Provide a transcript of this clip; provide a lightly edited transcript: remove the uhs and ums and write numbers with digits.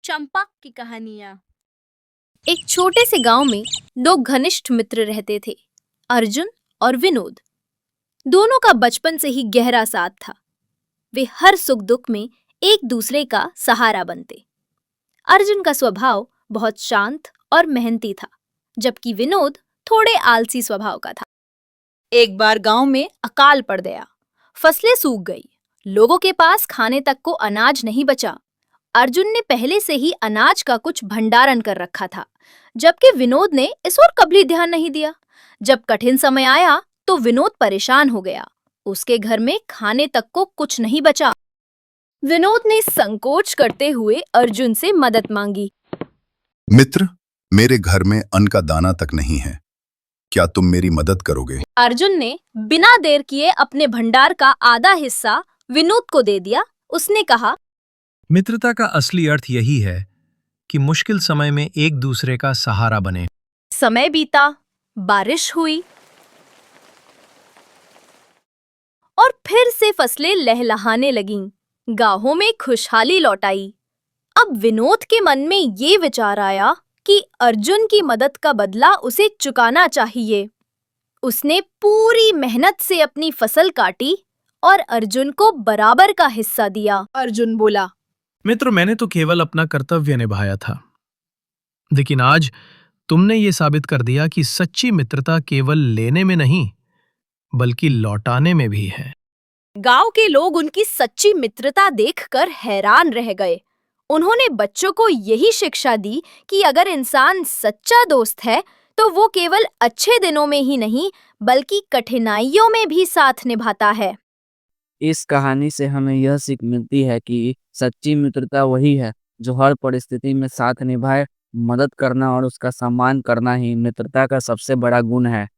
चंपा की कहानियां। एक छोटे से गांव में दो घनिष्ठ मित्र रहते थे, अर्जुन और विनोद। दोनों का बचपन से ही गहरा साथ था। वे हर सुख दुख में एक दूसरे का सहारा बनते। अर्जुन का स्वभाव बहुत शांत और मेहनती था, जबकि विनोद थोड़े आलसी स्वभाव का था। एक बार गांव में अकाल पड़ गया। फसलें सूख गई, लोगों के पास खाने तक को अनाज नहीं बचा। अर्जुन ने पहले से ही अनाज का कुछ भंडारण कर रखा था, जबकि विनोद ने इस ओर कभी ध्यान नहीं दिया। जब कठिन समय आया तो विनोद परेशान हो गया। उसके घर में खाने तक को कुछ नहीं बचा। विनोद ने संकोच करते हुए अर्जुन से मदद मांगी। मित्र, मेरे घर में अन्न का दाना तक नहीं है, क्या तुम मेरी मदद करोगे? अर्जुन ने बिना देर किए अपने भंडार का आधा हिस्सा विनोद को दे दिया। उसने कहा, मित्रता का असली अर्थ यही है कि मुश्किल समय में एक दूसरे का सहारा बने। समय बीता, बारिश हुई और फिर से फसलें लहलहाने लगीं। गांवों में खुशहाली लौट आई। अब विनोद के मन में ये विचार आया कि अर्जुन की मदद का बदला उसे चुकाना चाहिए। उसने पूरी मेहनत से अपनी फसल काटी और अर्जुन को बराबर का हिस्सा दिया। अर्जुन बोला, मित्र, मैंने तो केवल अपना कर्तव्य निभाया था, लेकिन आज तुमने ये साबित कर दिया कि सच्ची मित्रता केवल लेने में नहीं, बल्कि लौटाने में भी है। गांव के लोग उनकी सच्ची मित्रता देखकर हैरान रह गए। उन्होंने बच्चों को यही शिक्षा दी कि अगर इंसान सच्चा दोस्त है तो वो केवल अच्छे दिनों में ही नहीं, बल्कि कठिनाइयों में भी साथ निभाता है। इस कहानी से हमें यह सीख मिलती है कि सच्ची मित्रता वही है जो हर परिस्थिति में साथ निभाए। मदद करना और उसका सम्मान करना ही मित्रता का सबसे बड़ा गुण है।